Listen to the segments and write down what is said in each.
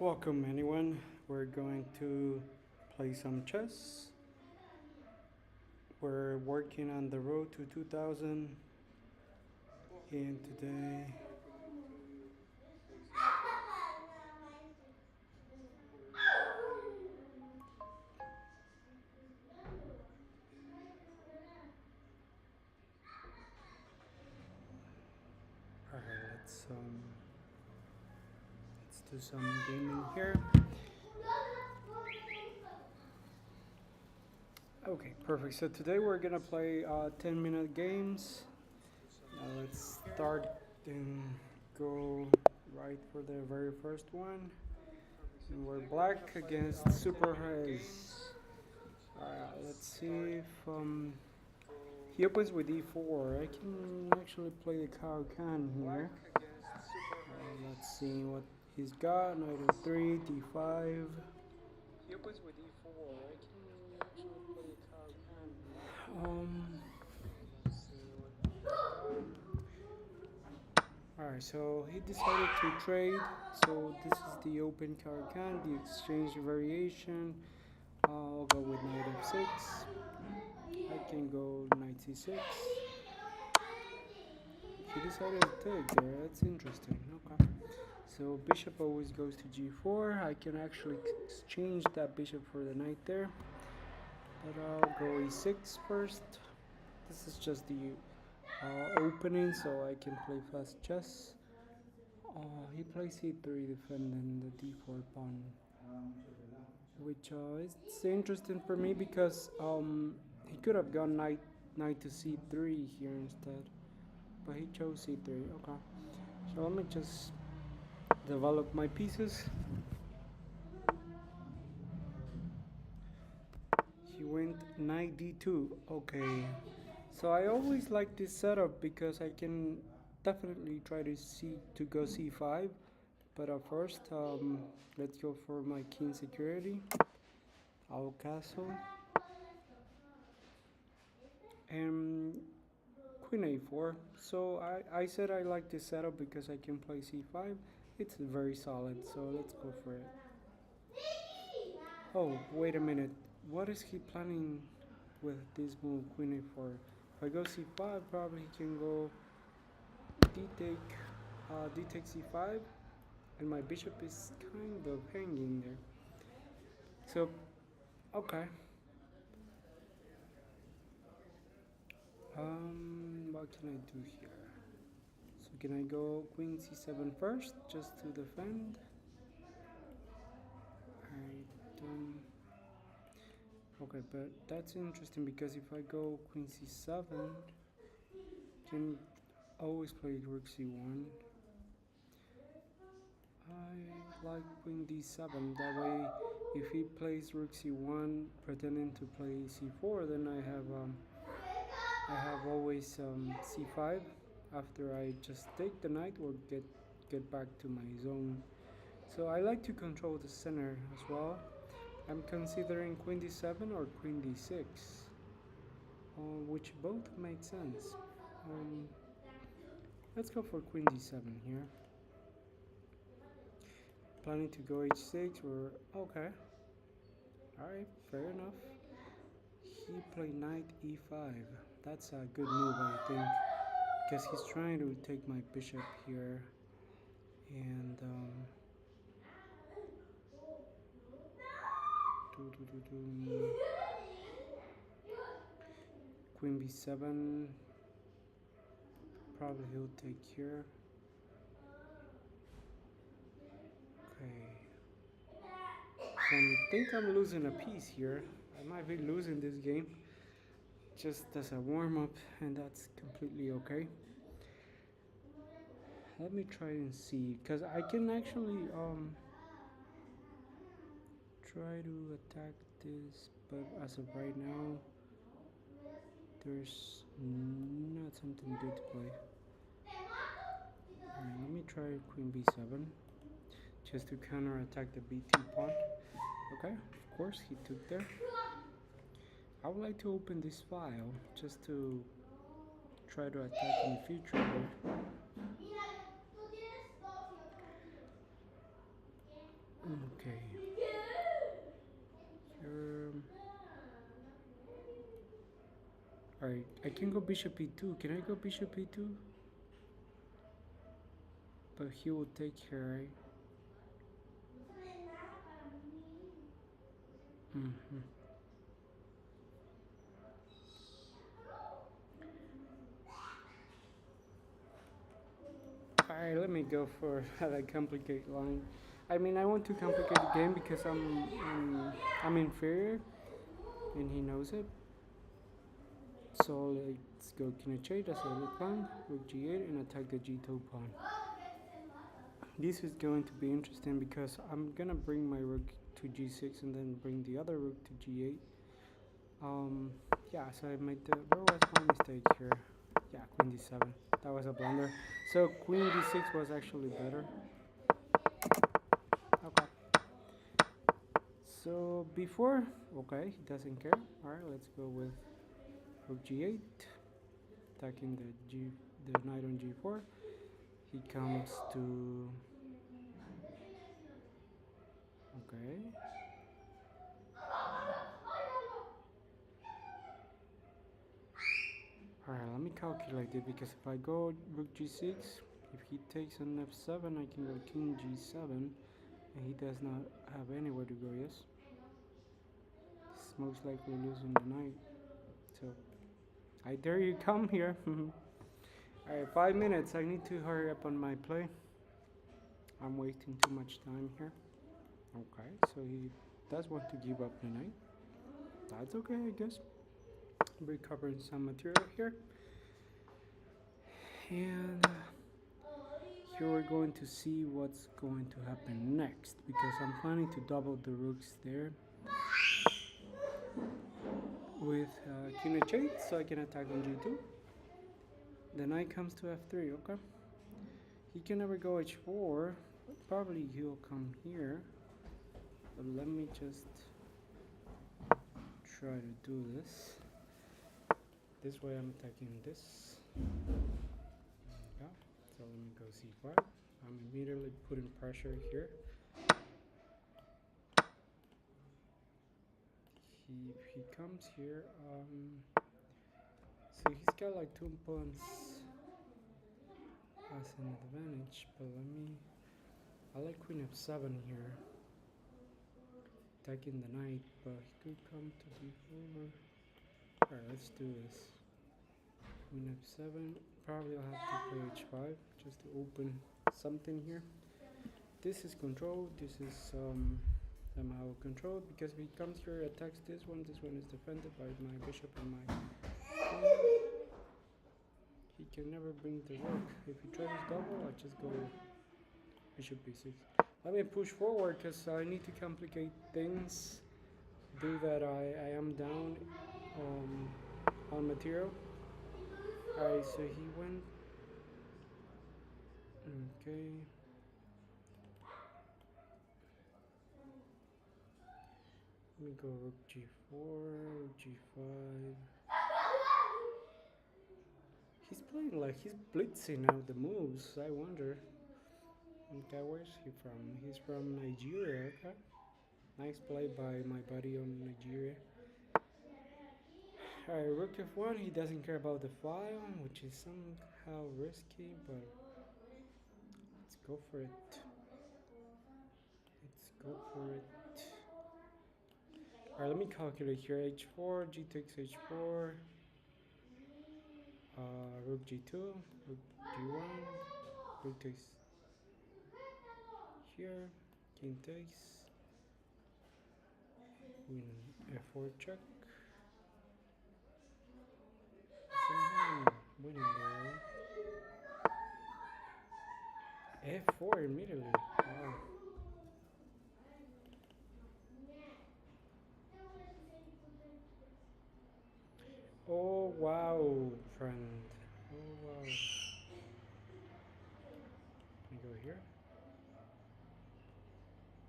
Welcome, anyone. We're going to play some chess. We're working on the road to 2000, and today. Alright, let's do some gaming here. Okay, perfect. So today we're gonna play 10-minute games. Let's start and go right for the very first one. And we're black against Super Haze. Let's see if he opens with e4. I can actually play the Cao Can here. Let's see what he's got. Knight f3, d5. He opens with e4. I can actually play the Cao Can here. Alright, so he decided to trade. So this is the open Cao Can, the exchange variation. I'll go with knight f6. I can go knight c6. He decided to take there. That's interesting. Okay. So bishop always goes to g4. I can actually exchange that bishop for the knight there. But I'll go e6 first. This is just the opening, so I can play fast chess. He plays e3, defending the d4 pawn, which is interesting for me because he could have gone knight to c3 here instead, but he chose c3. Okay, so let me just develop my pieces. He went knight d2. Okay, so I always like this setup because I can definitely try to go c5, but first let's go for my king security. I'll castle and queen a4. So I said I like this setup because I can play c5. It's very solid, so let's go for it. Oh, wait a minute. What is he planning with this move, queen a4? If I go c5, probably he can go d take c5, and my bishop is kind of hanging there. So, okay. What can I do here? So can I go queen c7 first, just to defend? Okay, but that's interesting because if I go queen c7, can always play rook c1. I like queen d7. That way, if he plays rook c1, pretending to play c4, then I have always c5 after I just take the knight or get back to my zone. So I like to control the center as well. I'm considering queen d7 or queen d6, which both make sense. Let's go for queen d7 here. Planning to go h6 or okay. Alright, fair enough. He played knight e5. That's a good move, I think, because he's trying to take my bishop here. And queen b7. Probably he'll take here. Okay. So I think I'm losing a piece here. I might be losing this game just as a warm-up, and that's completely okay. Let me try and see, because I can actually try to attack this, but as of right now there's not something good to play. Alright, let me try queen b7 just to counter attack the b2 pawn. Okay, of course he took there. I would like to open this file just to try to attack in the future. Okay. Here. Alright, I can go bishop e2. Can I go bishop e2? But he will take here, right? Mm-hmm. Alright, let me go for that complicated line. I mean, I want to complicate the game because I'm inferior, and he knows it. So let's go king h8 as a plan, rook g8, and attack the g2 pawn. This is going to be interesting because I'm gonna bring my rook to g6 and then bring the other rook to g8. Yeah, so I made the very small mistake here. Yeah, queen d7. That was a blunder. So queen d6 was actually better. Okay. So before, okay, he doesn't care. All right, let's go with rook g8, attacking the knight on g4. He comes to, okay. Alright, let me calculate it because if I go rook g6, if he takes an f7, I can go king g7, and he does not have anywhere to go, yes? He's most likely losing the knight. So, I dare you come here. Alright, 5 minutes. I need to hurry up on my play. I'm wasting too much time here. Okay, so he does want to give up the knight. That's okay, I guess. Recovering some material here. And here we're going to see what's going to happen next because I'm planning to double the rooks there with king h8 so I can attack on g2. The knight comes to f3, okay? He can never go h4, probably he'll come here, but let me just try to do this. This way I'm attacking this. Yeah, so let me go c5. I'm immediately putting pressure here. He comes here, so he's got like 2 pawns as an advantage, but I like queen f7 here, attacking the knight, but he could come to b4. Alright, let's do this. Queen f7, probably I'll have to play h5 just to open something here. This is controlled, this is somehow controlled because if he comes here, attacks this one is defended by my bishop and my queen. He can never bring the rook. If he tries double, I just go bishop b6. Let me push forward because I need to complicate things. Do that I am down on material. Alright, so he went. Okay. Let me go rook g4, rook g5. He's playing like he's blitzing out the moves. I wonder. Okay, where's he from? He's from Nigeria. Okay. Nice play by my buddy on Nigeria. Alright, rook f1. He doesn't care about the file, which is somehow risky, but let's go for it. Let's go for it. Alright, let me calculate here. h4, g takes h4, rook g2, rook g1, rook takes here, king takes, queen f4 check. Somehow I'm winning there. f4 immediately. Wow. Oh wow, friend. Oh wow. Let me go here.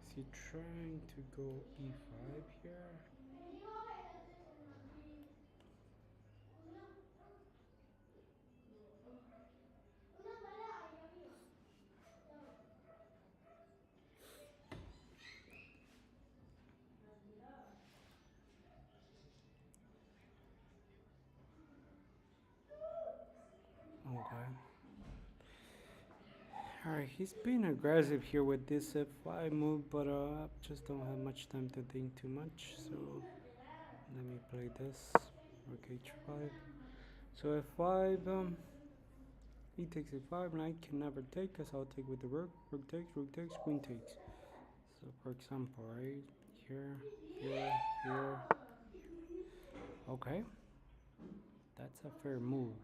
Is he trying to go e5 here? Alright, he's being aggressive here with this f5 move, but I just don't have much time to think too much, so let me play this. Rook h5. So f5, he takes a5, knight can never take, because I'll take with the rook. Rook takes, queen takes. So for example, right here, here. Okay, that's a fair move.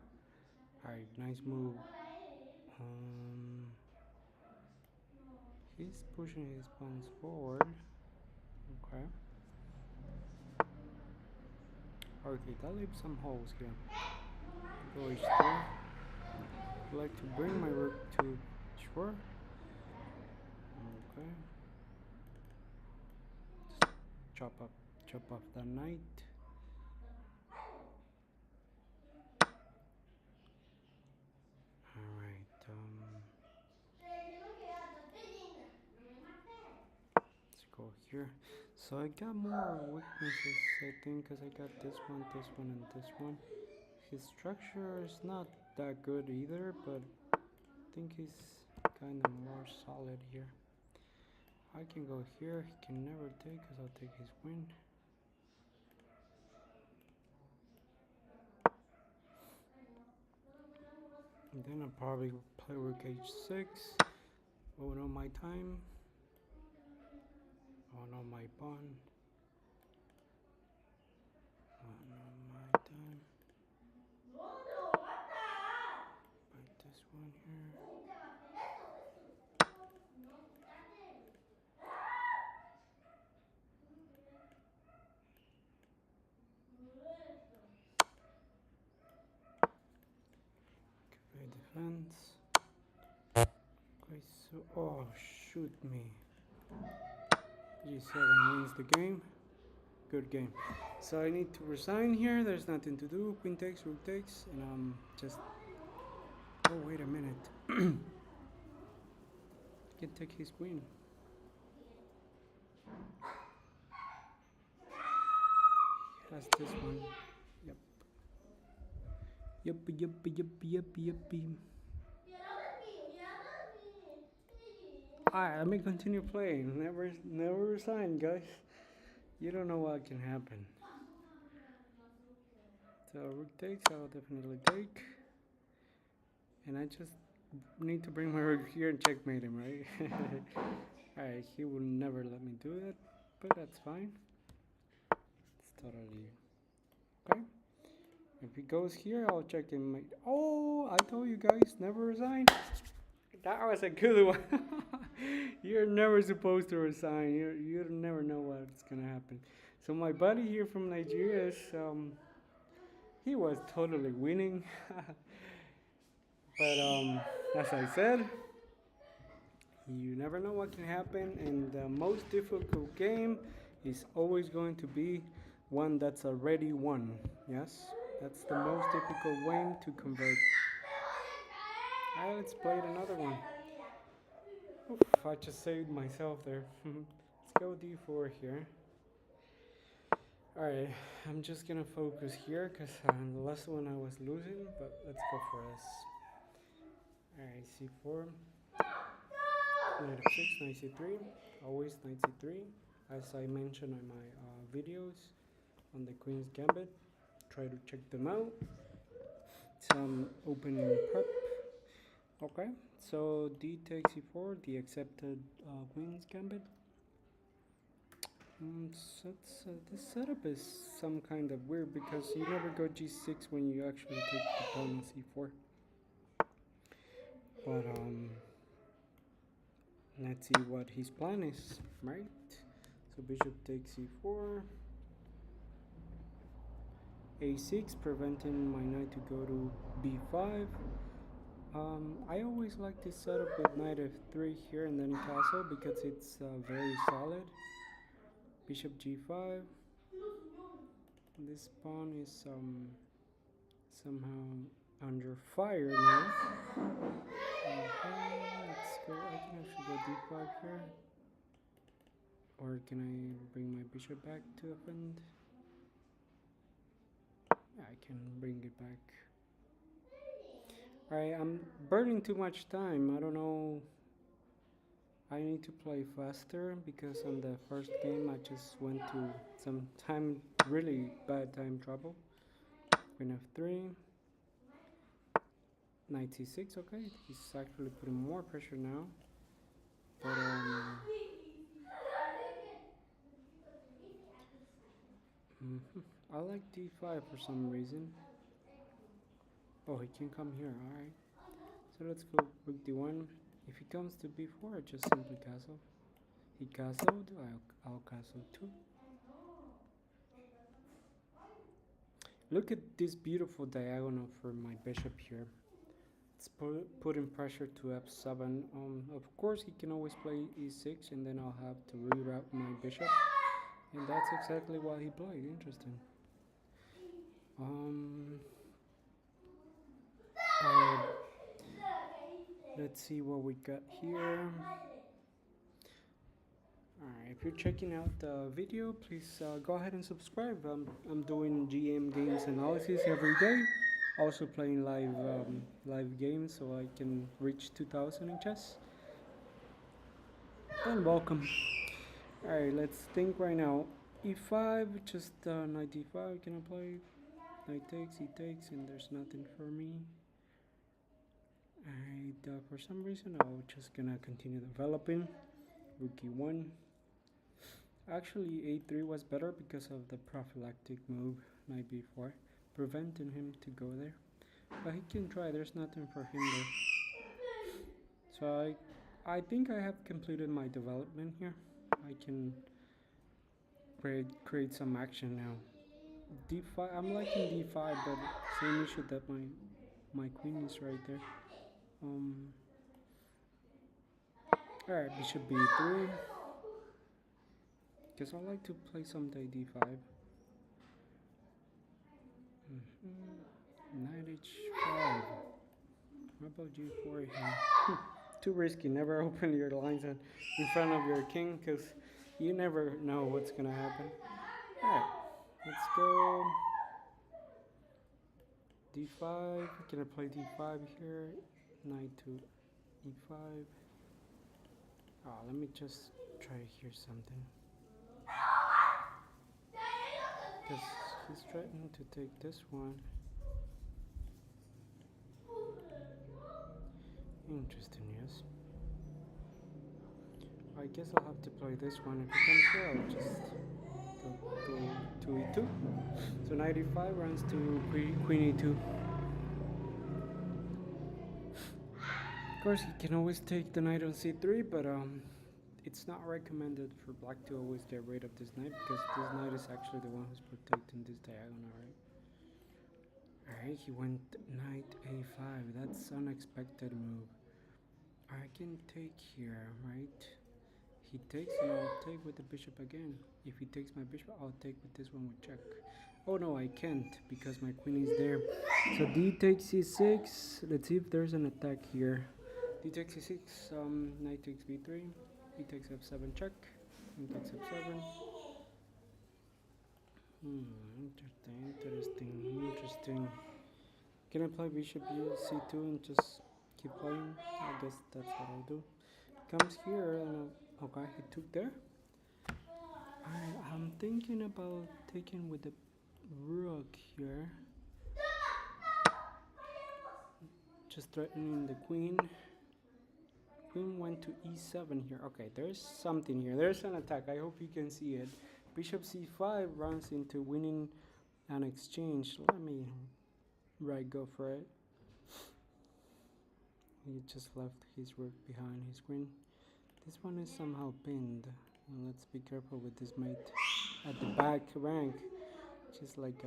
Alright, nice move. He's pushing his pawns forward. Okay. Okay, that leaves some holes here. Go h3. I'd like to bring my rook to h4. Okay. Just chop off the knight. Alright, let's go here. So I got more weaknesses, I think, because I got this one, and this one. His structure is not that good either, but I think he's kind of more solid here. I can go here, he can never take, because I'll take his queen. And then I'll probably play rook h6. Oh no, my time. Oh no, my pawn. Oh no, my time. Like this one here. Okay, defense. Okay, so oh shoot me. g7 wins the game. Good game. So I need to resign here. There's nothing to do. Queen takes, rook takes, and I'm just. Oh wait a minute. I can take his queen. He has this one. Yep. Yep. Alright, let me continue playing. Never resign, guys. You don't know what can happen. So rook takes, I'll definitely take. And I just need to bring my rook here and checkmate him, right? Alright, he will never let me do that, but that's fine. It's totally okay. If he goes here, I'll check him. Oh, I told you guys, never resign. That was a good one. You're never supposed to resign. You never know what's gonna happen. So my buddy here from Nigeria is he was totally winning. But as I said, you never know what can happen, and the most difficult game is always going to be one that's already won. Yes, that's the most difficult way to convert. Alright, let's play another one. Oof, I just saved myself there. Let's go d4 here. Alright, I'm just gonna focus here because the last one I was losing, but let's go for this. Alright, c4. Knight f6, knight c3. Always knight c3. As I mentioned in my videos on the Queen's Gambit. Try to check them out. Some opening prep. Okay, so d takes e4, the accepted Queen's Gambit. So this setup is some kind of weird because you never go g6 when you actually take the pawn on c4. But let's see what his plan is, right? So bishop takes c4, a6, preventing my knight to go to b5. I always like this setup with knight f3 here and then castle because it's very solid. Bishop g5. This pawn is somehow under fire now. Okay, let's go. I can actually go d5 here. Or can I bring my bishop back to defend? Yeah, I can bring it back. Alright, I'm burning too much time. I don't know I need to play faster because on the first game I just went to some time, really bad time trouble. Queen f3, knight c6. Okay, he's actually putting more pressure now, but I like d5 for some reason. Oh, he can come here. All right, so let's go rook d1. If he comes to b4, I just simply castle. He castled. I'll castle too. Look at this beautiful diagonal for my bishop here. It's putting pressure to f7. Of course, he can always play e6, and then I'll have to reroute my bishop. And that's exactly what he played. Interesting. Uh, let's see what we got here. Alright, if you're checking out the video, please go ahead and subscribe. I'm doing GM games analysis every day. Also playing live games so I can reach 2000 in chess. And welcome. Alright, let's think right now. e5, just knight d5, can I play? Knight takes, he takes, and there's nothing for me. Alright, for some reason I'm just gonna continue developing. Rook e1. Actually, a3 was better because of the prophylactic move, knight b4, preventing him to go there. But he can try, there's nothing for him there. So I think I have completed my development here. I can create some action now. d5, I'm liking d5, but same issue that my queen is right there. Alright, bishop b3. Because I like to play someday d5. Knight h5. How about g4 here? Too risky. Never open your lines in front of your king because you never know what's gonna happen. Alright, let's go. d5. Can I play d5 here? Knight to e5. Let me just try here something. Because he's threatening to take this one. Interesting, yes. I guess I'll have to play this one. If he comes here, I'll just go to e2. So knight e5 runs to queen e2. Of course, he can always take the knight on c3, but it's not recommended for black to always get rid of this knight because this knight is actually the one who's protecting this diagonal, right? Alright, he went knight a5. That's unexpected move. I can take here, right? He takes and I'll take with the bishop again. If he takes my bishop, I'll take with this one with check. Oh no, I can't because my queen is there. So d takes c6. Let's see if there's an attack here. D takes c6, knight takes b3, he takes f7 check, and takes f7. Interesting. Can I play bishop c2 and just keep playing? I guess that's what I'll do. Comes here and okay, he took there. I'm thinking about taking with the rook here. Just threatening the queen. Queen went to e7 here. Okay, there's something here. There's an attack. I hope you can see it. Bishop c5 runs into winning an exchange. Let me go for it. He just left his rook behind his queen. This one is somehow pinned. And let's be careful with this mate at the back rank. Just like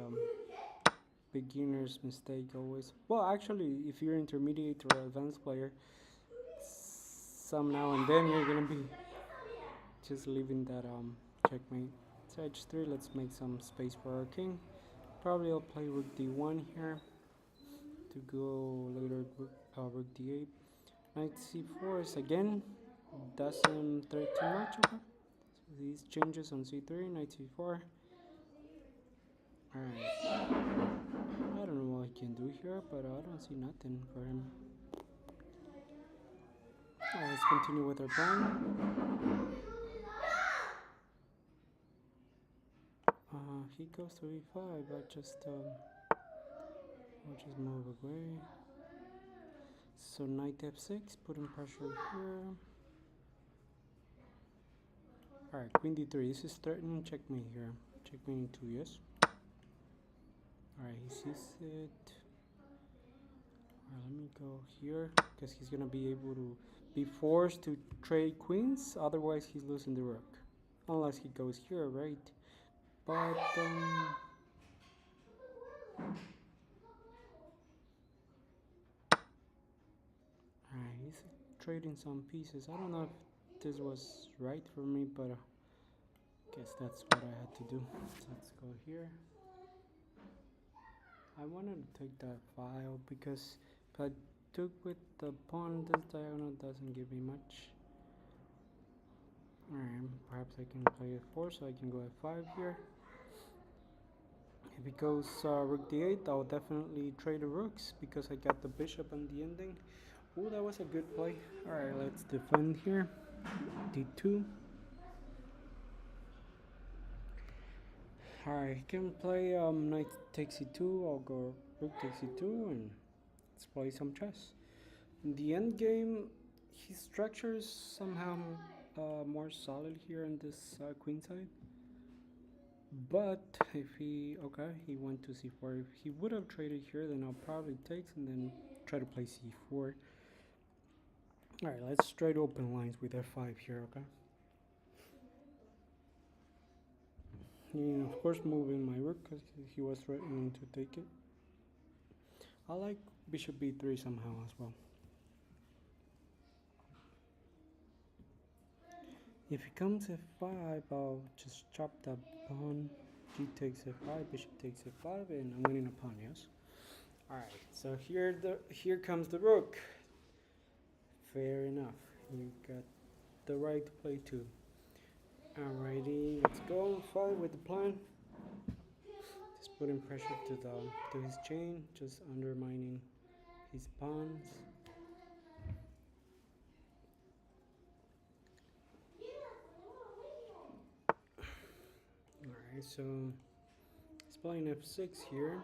beginner's mistake always. Well, actually, if you're intermediate or advanced player, some now and then you're gonna be just leaving that checkmate. So h3, let's make some space for our king. Probably I'll play rook d1 here to go later rook d8. Knight c4 is again doesn't threat too much. Okay, so these changes on c3, knight c4. Alright, I don't know what he can do here, but I don't see nothing for him. Alright, let's continue with our pawn. He goes to e5. I'll just move away. So knight f6, putting pressure here. Alright, queen d3. This is threatening checkmate here. Checkmate in 2, yes? Alright, he sees it. Alright, let me go here because he's gonna be able to be forced to trade queens. Otherwise, he's losing the rook. Unless he goes here, right? But alright, he's trading some pieces. I don't know if this was right for me, but guess that's what I had to do. So let's go here. I wanted to take that file because if I took with the pawn, this diagonal doesn't give me much. Alright, perhaps I can play f4 so I can go f5 here. If it goes rook d8, I'll definitely trade the rooks because I got the bishop on the ending. Oh, that was a good play. Alright, let's defend here. d2. Alright, he can play knight takes e2. I'll go rook takes e2 and let's play some chess. In the end game, his structure is somehow more solid here on this queen side. But if he went to c4. If he would have traded here, then I'll probably take and then try to play c4. Alright, let's try to open lines with f5 here, okay? And of course moving my rook because he was threatening to take it. I like bishop b3 somehow as well. If he comes f5, I'll just chop that pawn. G takes f5, bishop takes f5, and I'm winning a pawn, yes? Alright, so here comes the rook. Fair enough. You got the right to play too. Alrighty, let's go. Fight with the plan. Just putting pressure to his chain, just undermining his pawns. Alright, so he's playing f6 here.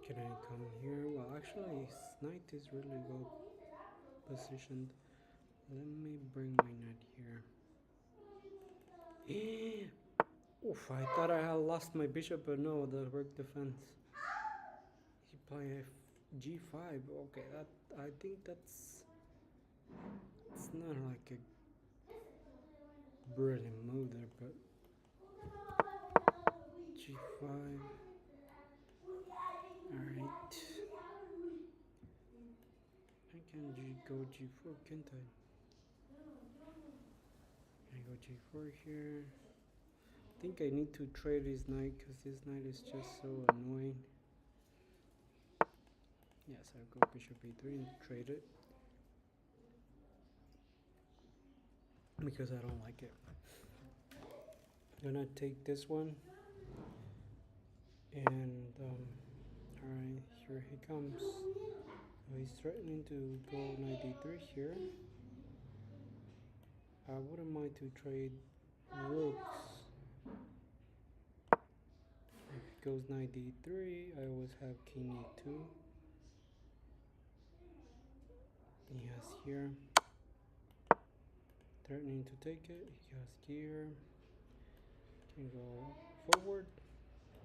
Can I come here? Well, actually, his knight is really well positioned. Let me bring my knight here. Oof, I thought I had lost my bishop, but no, the rook defense. He played g5. Okay, I think it's not like a brilliant move there, but g5. Alright. I can go g4, can't I? I go g4 here. I think I need to trade his knight because this knight is just so annoying. Yes, I'll go bishop e3 and trade it because I don't like it. I'm gonna take this one and alright, here he comes. So he's threatening to go knight d3 here. I wouldn't mind to trade rooks. If he goes knight d3, I always have king e2. He has here. Threatening to take it. He has here. Can go forward.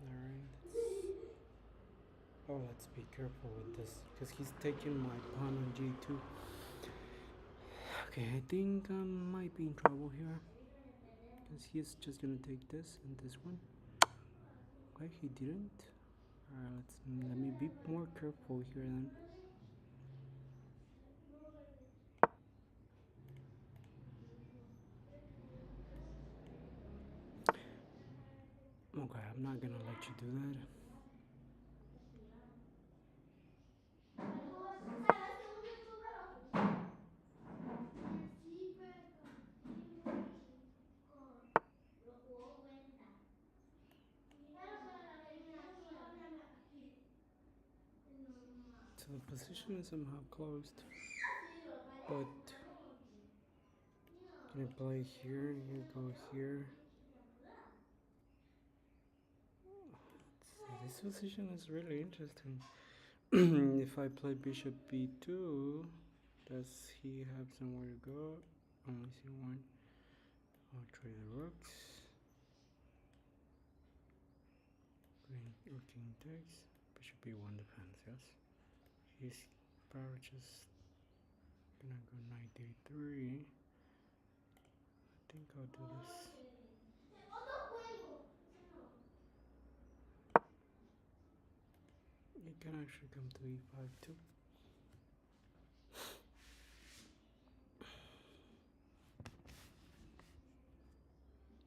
Alright. Oh, let's be careful with this because he's taking my pawn on g2. Okay, I think I might be in trouble here because he's just gonna take this and this one. Okay, he didn't. Alright, let me be more careful here then. Okay, I'm not gonna let you do that. So the position is somehow closed. But can I play here? You go here. This position is really interesting. If I play bishop b2, does he have somewhere to go? Only see one. I'll try the rooks. Queen or king takes. Bishop b1 defense, yes. He's probably just gonna go knight d3. I think I'll do this. He can actually come to e5 too.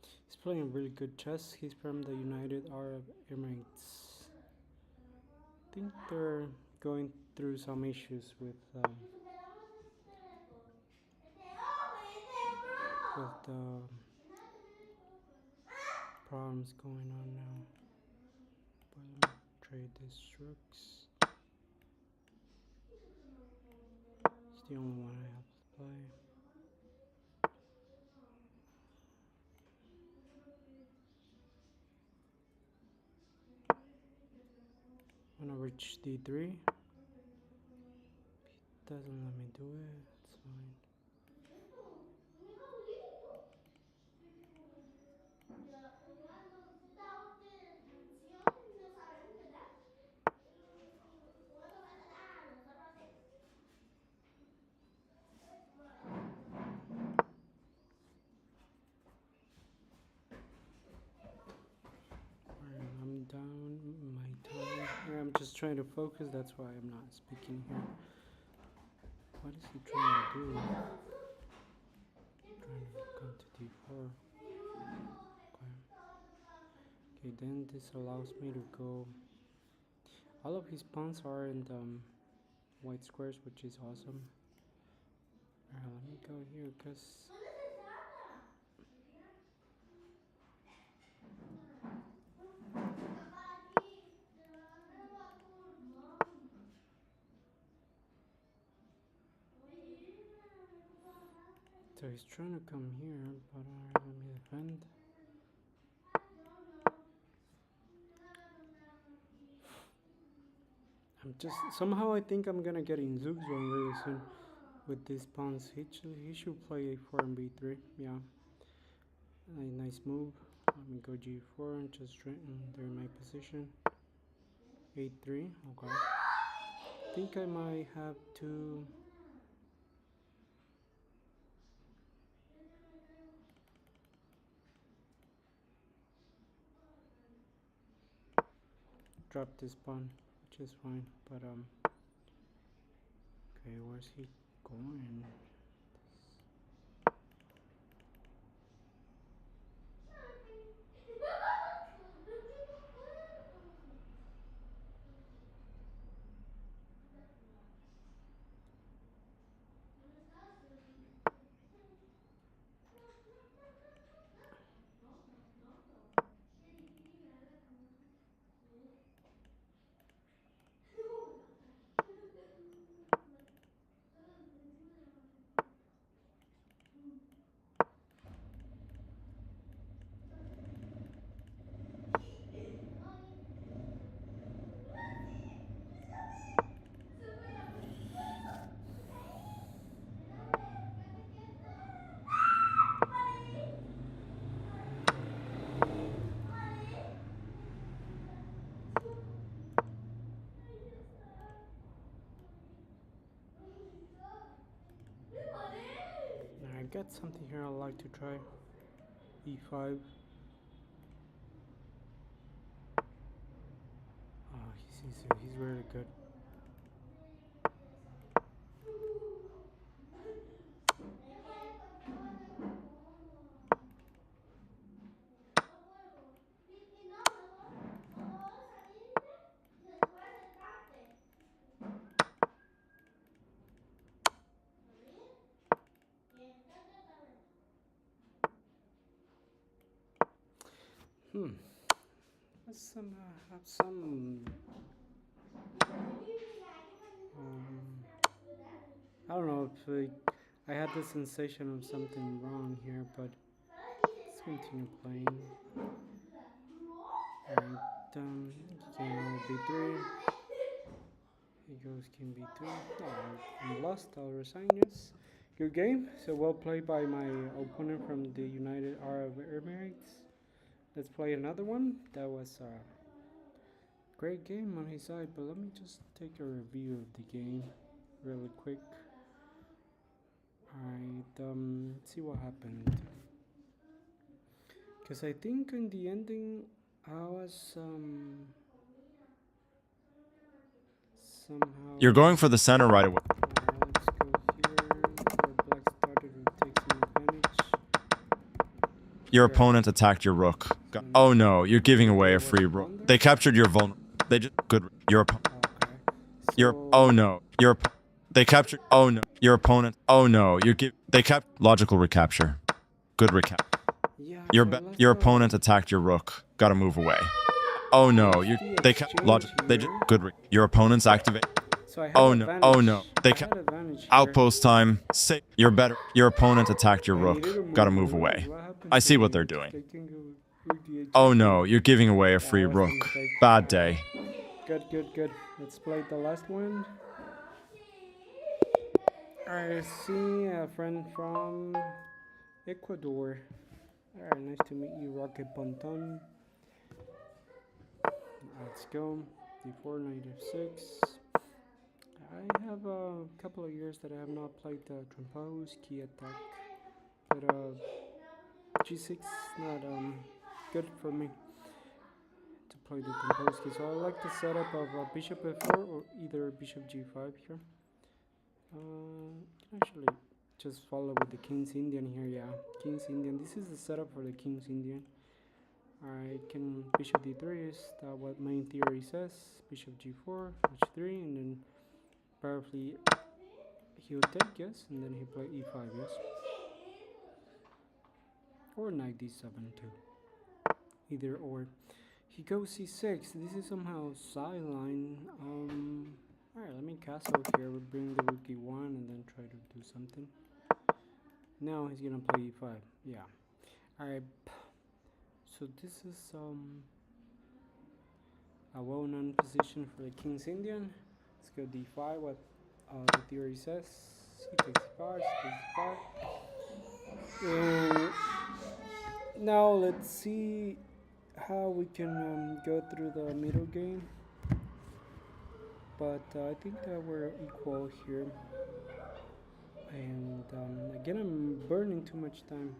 He's playing a really good chess. He's from the United Arab Emirates. I think they're going through some issues with the problems going on now. But let me trade these rooks. It's the only one I have to play. I'm gonna reach d3. Doesn't let me do it. It's fine. I'm down my time. Here I'm just trying to focus. That's why I'm not speaking here. What is he trying to do? Trying to come to d4. Okay, then this allows me to go. All of his pawns are in the white squares, which is awesome. Alright, let me go here because so he's trying to come here, but let me defend. I'm just somehow I think I'm gonna get in Zug's one really soon with these pawns. He should play a4 and b3. Yeah, a nice move. Let me go g4 and just enter my position. a3. Okay. I think I might have to. Drop this pawn, which is fine, but okay, where's he going? I got something here I'd like to try. e5. Oh, he's really good. Let's have some. I don't know if I had the sensation of something wrong here, but let's continue playing. Alright, king b3. He goes king b2. Oh, I'm lost. I'll resign. Yes. Good game. So well played by my opponent from the United Arab Emirates. Let's play another one. That was a great game on his side, but let me just take a review of the game really quick. Alright, see what happened. Because I think in the ending, I was somehow. You're going for the center right away. Let's go here. Where black started to take some advantage. Your opponent attacked your rook. Oh no, you're giving away a free rook. They captured your They just good. Your opponent. Okay. Your So, oh no. They captured. Oh no. Your opponent. Oh no. They logical recapture. Good recap. yeah, Your opponent attacked your rook. Gotta move away. Oh no. They kept logic. They just good. Your opponent's activate. So I had Oh no. advantage. Oh no. They I had advantage here. outpost time. Say you're better. Your opponent attacked your I needed to rook. Gotta move away. What happened I to see me? what they're doing. I can go with the Oh H8. no. You're giving away a free was the rook. mistake. Bad day. Good. Let's play the last one. I see a friend from Ecuador. Alright, nice to meet you, Rocket Ponton. Let's go. D4, knight f6. I have a couple of years that I have not played the Trampos key attack, but G6 not good for me to play the Trampos. So I like the setup of Bishop f4 or either Bishop g5 here. Can actually just follow with the King's Indian here. Yeah, King's Indian. This is the setup for the King's Indian. Alright, can Bishop d3 is that what main theory says. Bishop g4, h3, and then probably he'll take, yes, and then he play e5, yes, or knight d7 too, either or. He goes c6. This is somehow sideline. Alright, let me castle here. We'll bring the rook e1 and then try to do something. Now he's gonna play e5. Yeah. Alright. So this is a well-known position for the King's Indian. Let's go d5. What the theory says. C takes e5. C takes e5. And now let's see how we can go through the middle game. But I think that we're equal here. And again, I'm burning too much time.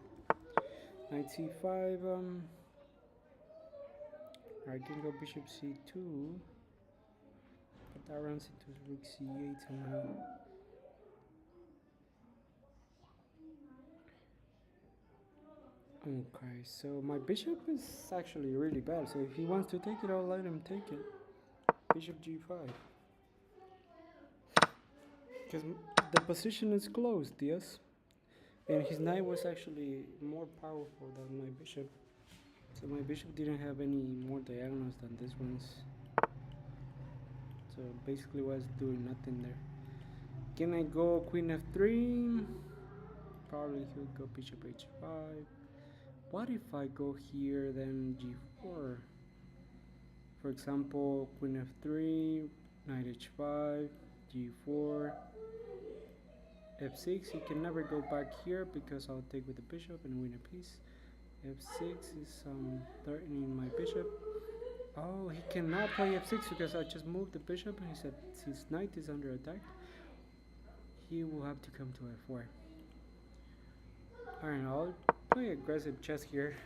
Knight c5. I can go bishop c2, but that runs into rook c8 somehow. Okay, so my bishop is actually really bad, so if he wants to take it, I'll let him take it. Bishop g5. Because the position is closed, yes? And his knight was actually more powerful than my bishop. So my bishop didn't have any more diagonals than this one's. So basically was doing nothing there. Can I go queen f3? Probably he'll go bishop h5. What if I go here then g4? For example, queen f3, knight h5, g4, f6. He can never go back here because I'll take with the bishop and win a piece. f6 is threatening my bishop. Oh, he cannot play f6 because I just moved the bishop and he said his knight is under attack. He will have to come to f4. Alright, I'll play aggressive chess here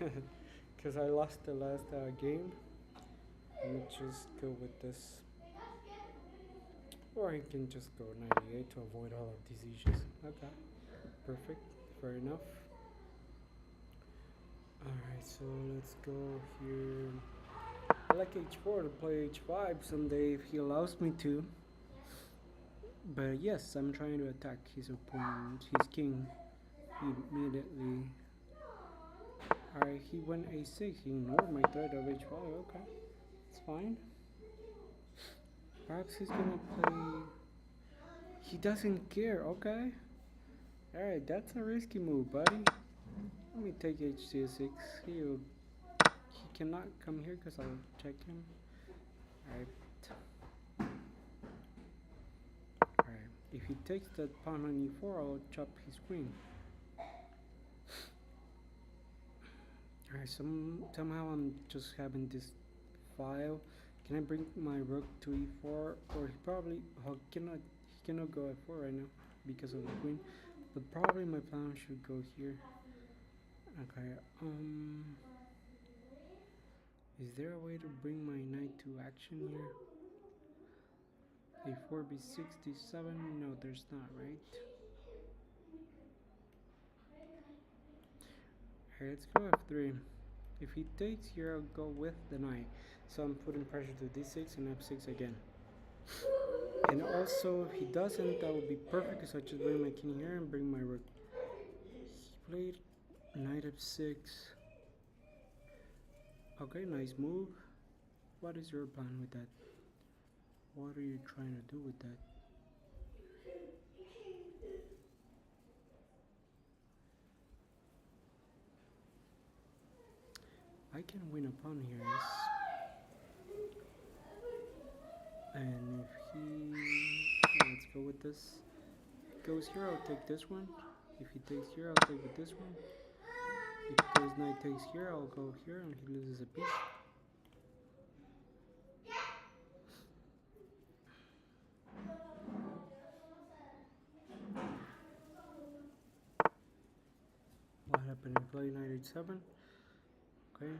because I lost the last game. Let me just go with this. Or I can just go 98 to avoid all of these issues. Okay, perfect, fair enough. Alright, so let's go here. I like h4 to play h5 someday if he allows me to. But yes, I'm trying to attack his opponent, his king, immediately. Alright, he went a6. He ignored my threat of h5. Okay, it's fine. Perhaps he's gonna play. He doesn't care. Okay. Alright, that's a risky move, buddy. Let me take HC6. He cannot come here because I'll check him. Alright. Alright. If he takes that pawn on e4, I'll chop his queen. Alright, somehow I'm just having this file. Can I bring my rook to e4? Or he cannot go f4 right now because of the queen. But probably my pawn should go here. Okay, is there a way to bring my knight to action here? A4, b6, d7? No, there's not, right? Alright, let's go f3. If he takes here, I'll go with the knight. So I'm putting pressure to d6 and f6 again. And also, if he doesn't, that would be perfect because I just bring my king here and bring my rook. He played knight f6. Okay, nice move. What is your plan with that? What are you trying to do with that? I can win a pawn here, yes. And if he... let's go with this. If he goes here, I'll take this one. If he takes here, I'll take with this one. If his knight takes here, I'll go here and he loses a piece. What happened if play knight h7? Okay.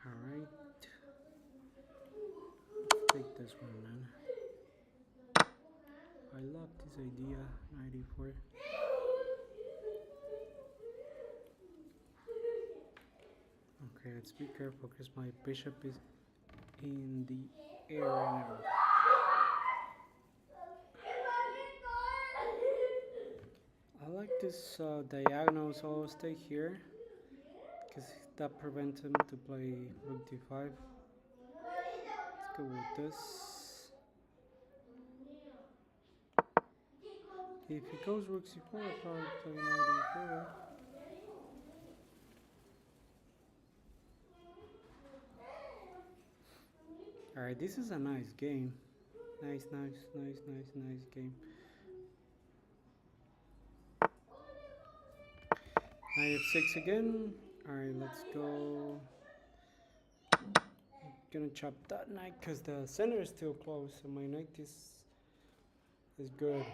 Alright. Take this one then. I love this idea, knight e4. Okay, let's be careful because my bishop is in the air right now. I like this diagonal, so I'll stay here because that prevents him to play rook d5. Let's go with this. If he goes rook c4, I'll probably play knight e4. Alright, this is a nice game. Nice game. Knight f6 again. Alright, let's go. I'm gonna chop that knight because the center is still close, so my knight is good.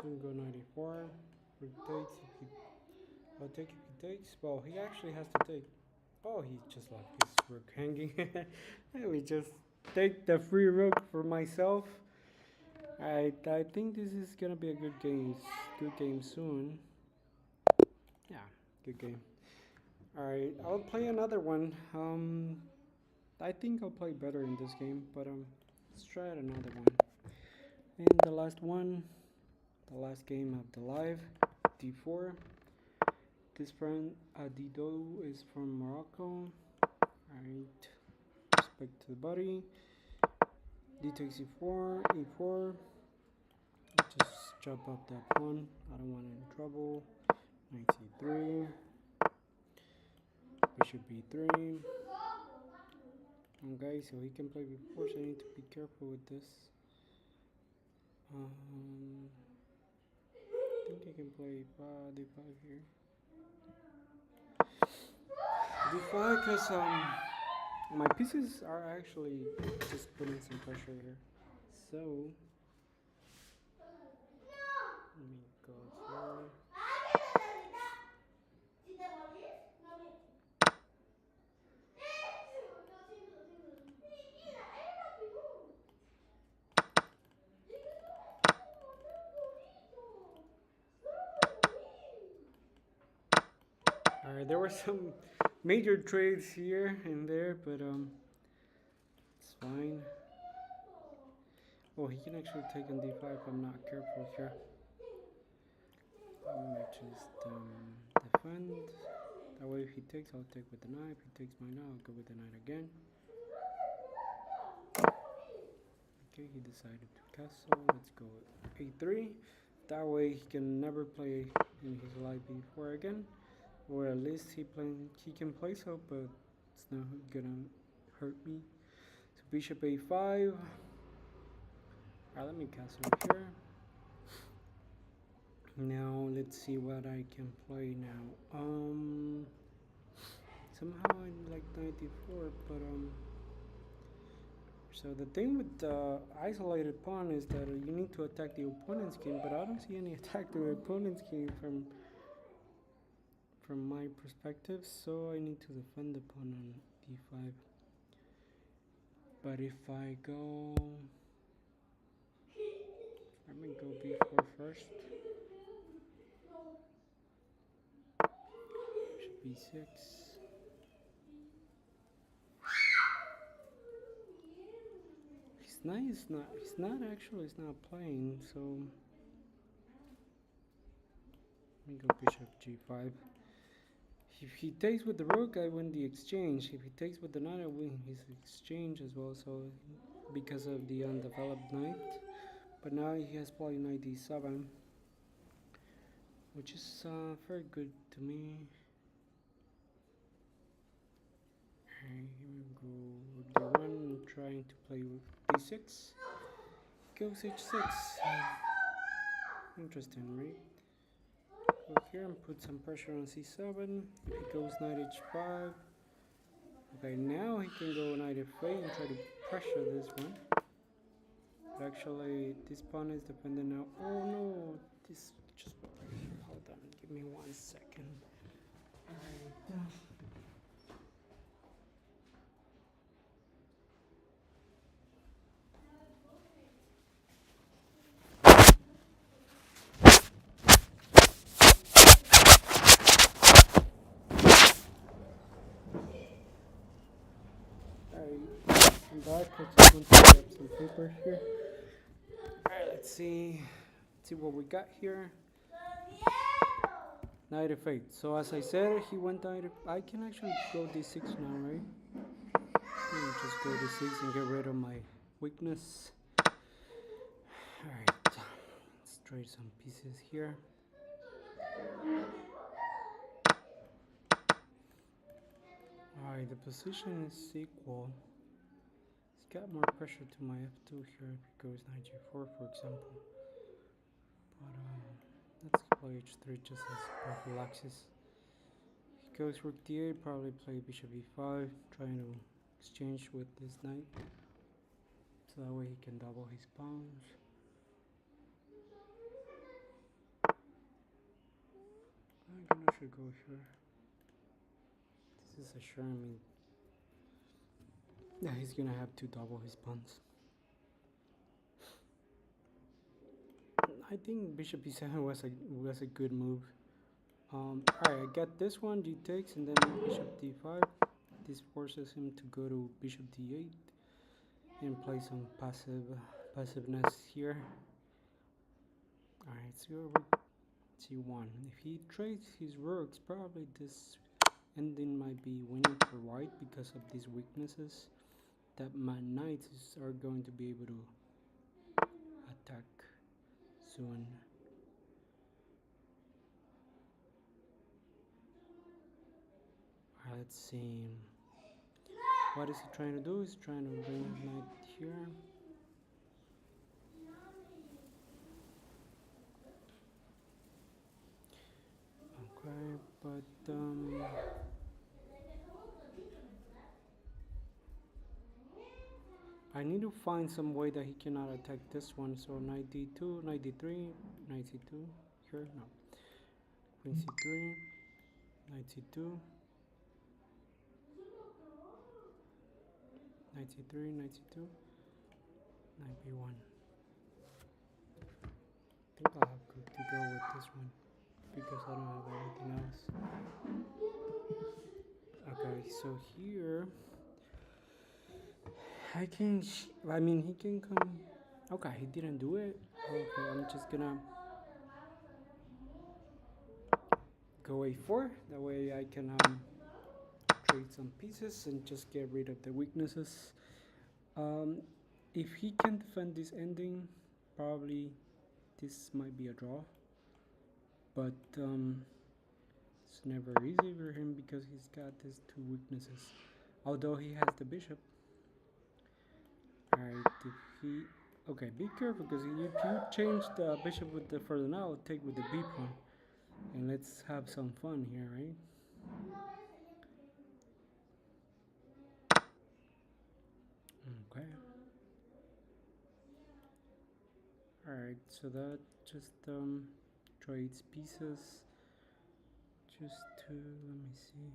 Soon go knight e4. Rook takes. I'll take if he takes. Well, he actually has to take. Oh, he just left his rook hanging. Let me just take the free rook for myself. I think this is gonna be a good game. Good game soon. Yeah, good game. Alright, I'll play another one. I think I'll play better in this game, but let's try out another one. And the last one, the last game of the live, d4. This friend Adido is from Morocco. Alright, respect to the body. D takes e4, e4. Just chop up that pawn. I don't want any trouble. Knight c3. Bishop b3. Okay, so he can play b4, so I need to be careful with this. I think he can play d5 here. d5 because my pieces are actually just putting some pressure here. So let me go here. Alright, there were some major trades here and there, but it's fine. Oh, he can actually take on d5 if I'm not careful here. I'm gonna just defend. That way if he takes, I'll take with the knight. If he takes my knight, I'll go with the knight again. Okay, he decided to castle. Let's go a3. That way he can never play in his life before again, or at least he can play so, but it's not gonna hurt me. So bishop a5. Alright, let me castle here. Now let's see what I can play now. Somehow I like 94, but so the thing with the isolated pawn is that you need to attack the opponent's king, but I don't see any attack to the opponent's king from my perspective, so I need to defend the pawn on d5. But if I go, let me go b4 first. Bishop b6. He's not playing, so let me go bishop g5. If he takes with the rook, I win the exchange. If he takes with the knight, I win his exchange as well, so because of the undeveloped knight. But now he has played knight d7, which is very good to me. Here we go rook d1, trying to play with d6. Goes h6. Interesting, right? Go here and put some pressure on c7. If he goes knight h5. Okay, now he can go knight f8 and try to pressure this one. But actually, this pawn is dependent now. Oh no, this just right here. Hold on, give me 1 second. Alright. I'm back. Let's go grab some paper here. Alright, let's see what we got here. Knight f8. So as I said, he went knight I can actually go d6 now, right? Just go d6 and get rid of my weakness. Alright, let's trade some pieces here. Alright, the position is equal. He's got more pressure to my f2 here if he goes knight g4, for example. But let's play h3 just as prophylaxis. If he goes rook d8, probably play bishop e5, trying to exchange with this knight, so that way he can double his pawns. I think I should go here. This is a sure, I mean, yeah, he's gonna have to double his pawns. I think bishop e7 was a good move. Alright, I got this one, d takes, and then bishop d5. This forces him to go to bishop d8 and play some passiveness here. Alright, so rook c1. If he trades his rooks, probably this ending might be winning for white because of these weaknesses that my knights are going to be able to attack soon. Alright, let's see. What is he trying to do? He's trying to bring knight here. Okay, but I need to find some way that he cannot attack this one. So knight d2, knight d3, knight c2 here. No, queen c3, knight c2, knight c3, knight c2, knight b1. I think I'll have to go with this one because I don't have anything else. Okay, so here I can, I mean, he can come. Okay, he didn't do it. Okay, I'm just gonna go a4. That way I can trade some pieces and just get rid of the weaknesses. If he can defend this ending, probably this might be a draw. But it's never easy for him because he's got these two weaknesses. Although he has the bishop. Alright, if he... Okay, be careful because if you change the bishop with the further now, I'll take with the b pawn. And let's have some fun here, right? Okay. Alright, so that just trades pieces. Just to, let me see.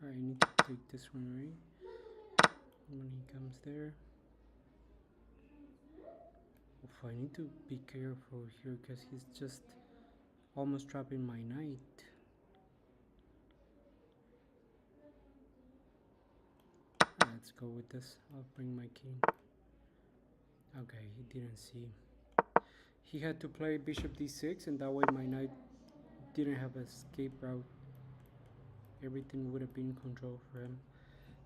Alright, I need to take this one, right? When he comes there. Oof, I need to be careful here because he's just almost trapping my knight. Let's go with this. I'll bring my king. Okay, he didn't see. He had to play bishop d6 and that way my knight didn't have an escape route. Everything would have been in control for him.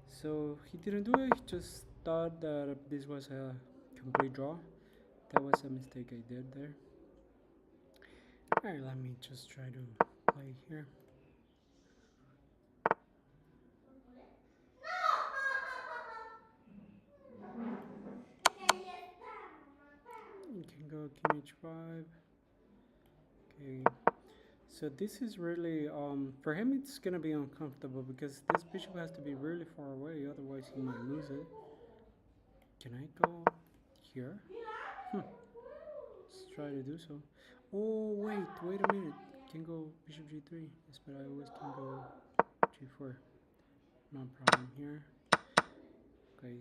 So he didn't do it. He just thought that this was a complete draw. That was a mistake I did there. Alright, let me just try to play here. You can go king h5. Okay. So this is really, for him it's gonna be uncomfortable because this bishop has to be really far away, otherwise he might lose it. Can I go here? Let's try to do so. Oh, wait a minute. Can go bishop g3. Yes, but I always can go g4. No problem here. Okay.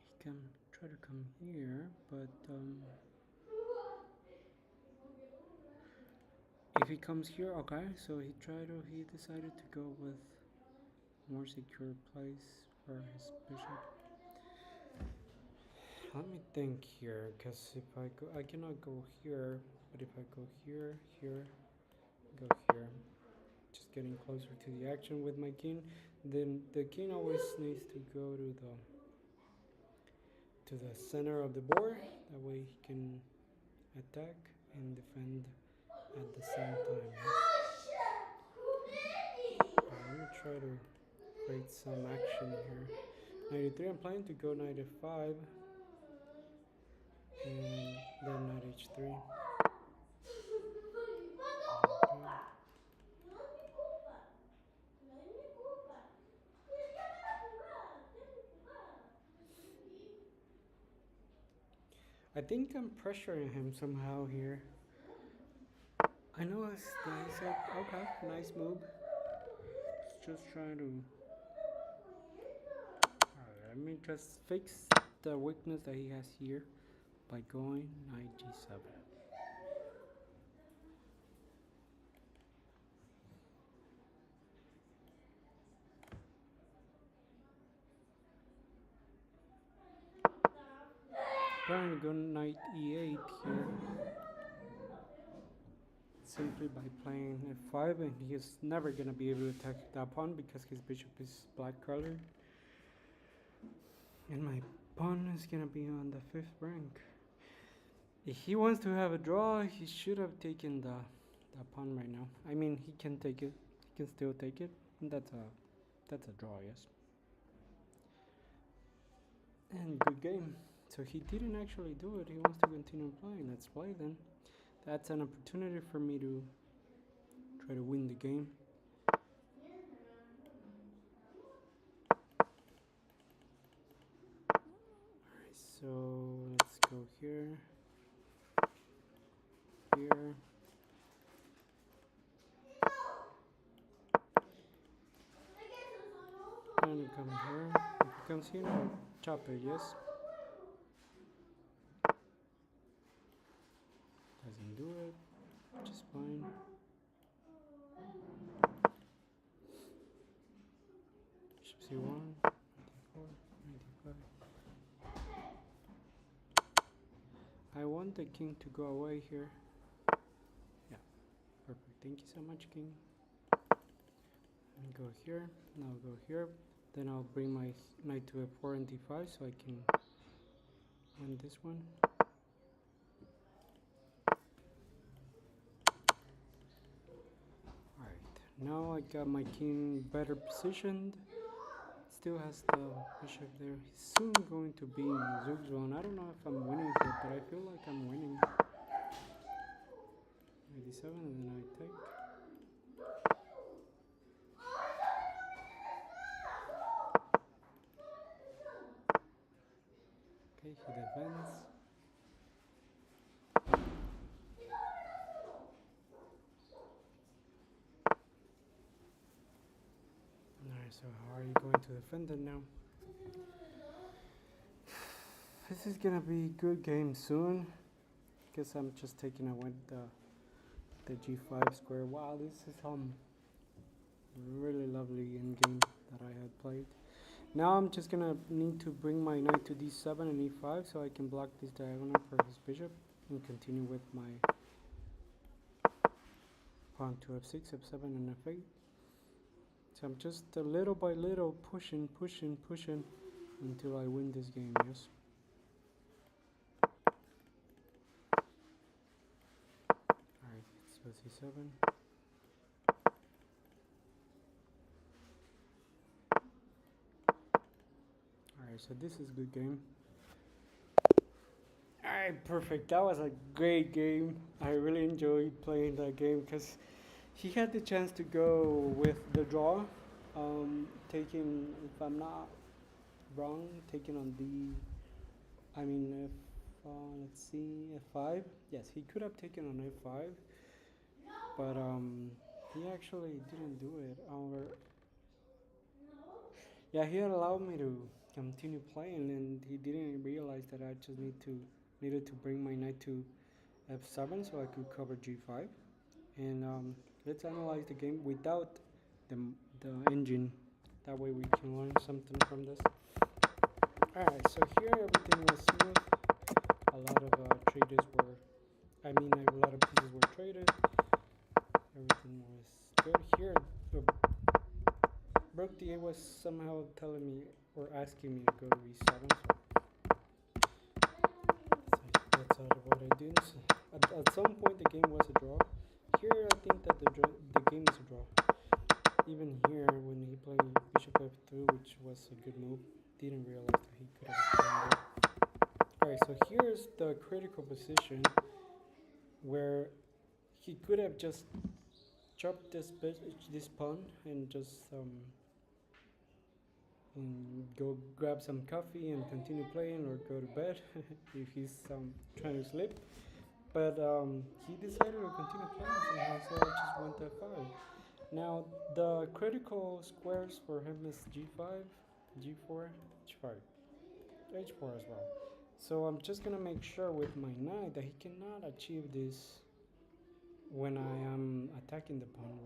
He can try to come here, but if he comes here, okay, so he decided to go with more secure place for his bishop. Let me think here, because if I go, I cannot go here, but if I go here, go here, just getting closer to the action with my king, then the king always needs to go to the center of the board, that way he can attack and defend at the same time. Let me try to create some action here. 93, I'm planning to go knight f5 and then knight h3. I think I'm pressuring him somehow here. I know it's nice. Okay, nice move. Just trying to. Alright, let me just fix the weakness that he has here by going knight g7. Trying to go knight e8 here. Simply by playing f5, and he's never gonna be able to attack that pawn because his bishop is black color. And my pawn is gonna be on the 5th rank. If he wants to have a draw, he should have taken the pawn right now. I mean, he can take it. He can still take it. And that's a draw, yes. And good game. So he didn't actually do it. He wants to continue playing. Let's play then. That's an opportunity for me to try to win the game. Alright, so let's go here. Here. And he comes here. If he comes here, I'll chop it, yes? Doesn't do it, which is fine. Bishop c1, 94, 95. I want the king to go away here. Yeah, perfect. Thank you so much, king. And go here. Now go here. Then I'll bring my knight to f4 and d5 so I can win this one. Alright, now I got my king better positioned. Still has the bishop there. He's soon going to be in Zook zone. I don't know if I'm winning here, but I feel like I'm winning. 97 and then I take. Okay, he defends. Alright, so how are you going to defend it now? This is gonna be a good game soon. Guess I'm just taking away the g5 square. Wow, this is really lovely in game that I had played. Now I'm just gonna need to bring my knight to d7 and e5 so I can block this diagonal for his bishop and continue with my pawn to f6, f7 and f8. So I'm just little by little pushing until I win this game, yes. Alright, so c7. Alright, so this is a good game. Alright, perfect. That was a great game. I really enjoyed playing that game because he had the chance to go with the draw, taking, if I'm not wrong, taking on let's see, f5. Yes, he could have taken on f5, but he actually didn't do it. Yeah, he allowed me to continue playing, and he didn't realize that I just needed to bring my knight to f7 so I could cover g5. And let's analyze the game without the engine. That way we can learn something from this. Alright, so here everything was smooth. A lot of a lot of pieces were traded. Everything was good. Here, Rook d8 was somehow telling me or asking me to go to e7. So that's what I did. So at some point the game was a draw. Here I think that the game is a draw. Even here when he played bishop f2, which was a good move, didn't realize that he could have done it. Alright, so here's the critical position where he could have just chopped this pawn and just and go grab some coffee and continue playing or go to bed if he's trying to sleep. But he decided to continue playing somehow, so I just went f5. Now the critical squares for him is g5, g4, h5, h4 as well. So I'm just gonna make sure with my knight that he cannot achieve this when I am attacking the pawn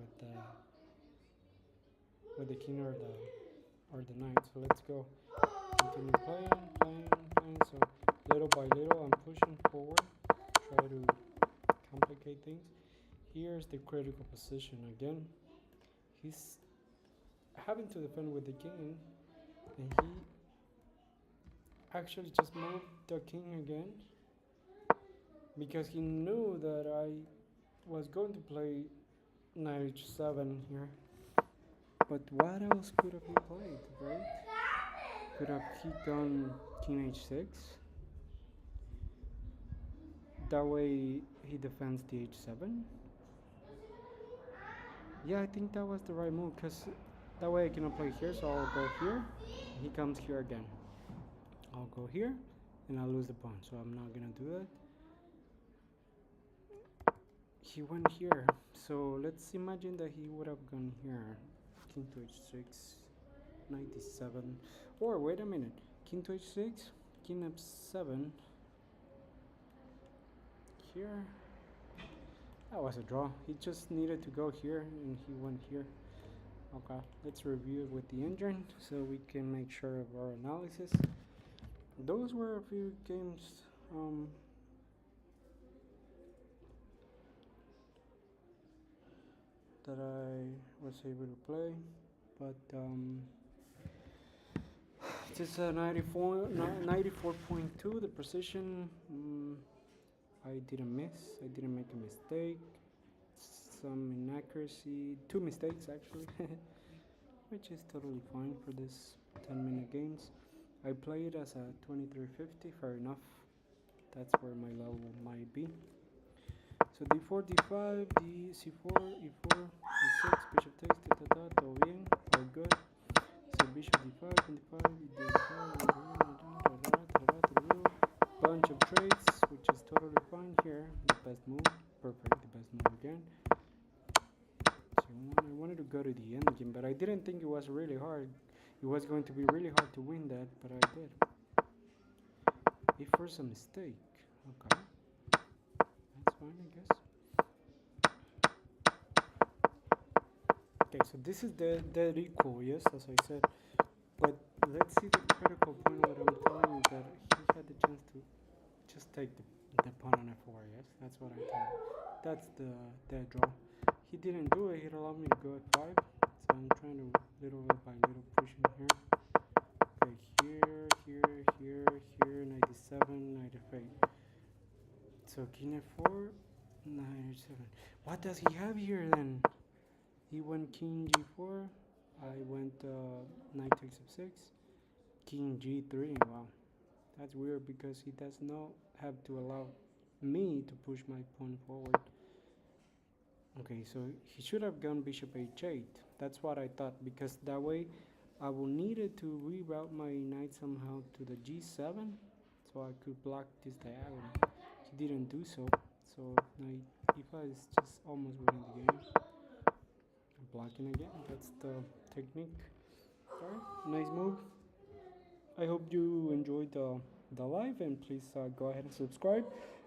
with the king or the knight. So let's go. Continue playing. So little by little I'm pushing forward, try to complicate things. Here's the critical position again. He's having to defend with the king, and he actually just moved the king again because he knew that I was going to play knight h7 here. But what else could have been played, right? Could have he done king h6. That way he defends the h7. Yeah, I think that was the right move because that way I cannot play here, so I'll go here. He comes here again. I'll go here and I'll lose the pawn, so I'm not gonna do that. He went here, so let's imagine that he would have gone here. King to h6, 97, or wait a minute, king to h6, king f7, here. That was a draw. He just needed to go here and he went here. Okay, let's review it with the engine so we can make sure of our analysis. Those were a few games that I was able to play, but It is a 94.2. The precision, I didn't miss. I didn't make a mistake. Some inaccuracy, 2 mistakes actually, which is totally fine for this 10-minute games. I played as a 2350, fair enough. That's where my level might be. So d4, d5, c4, e4, e6, bishop takes, todo bien, all good. So bishop d5, d5, bunch of trades, which is totally fine here. The best move, perfect, the best move again. So I wanted to go to the end game, but I didn't think it was really hard. It was going to be really hard to win that, but I did. E4's a mistake. Okay, that's fine, I guess. Okay, so this is dead equal, yes, as I said. But let's see the critical point. What I'm telling you that he had the chance to just take the pawn on f4. Yes, that's what I thought. That's the dead draw. He didn't do it. He allowed me to go f5. So I'm trying to little by little push in here. Okay, here, 97, 98. So king f4, 97. What does he have here then? He went king g4. I went knight takes f6, king g3. Wow, that's weird because he does not have to allow me to push my pawn forward. Okay, so he should have gone bishop h8. That's what I thought, because that way I will need it to reroute my knight somehow to the g7, so I could block this diagonal. He didn't do so, so knight e5 is just almost winning the game. I'm blocking again. That's the technique. Alright, nice move. I hope you enjoyed the live, and please go ahead and subscribe.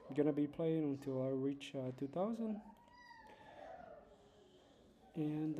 I'm gonna be playing until I reach 2000, and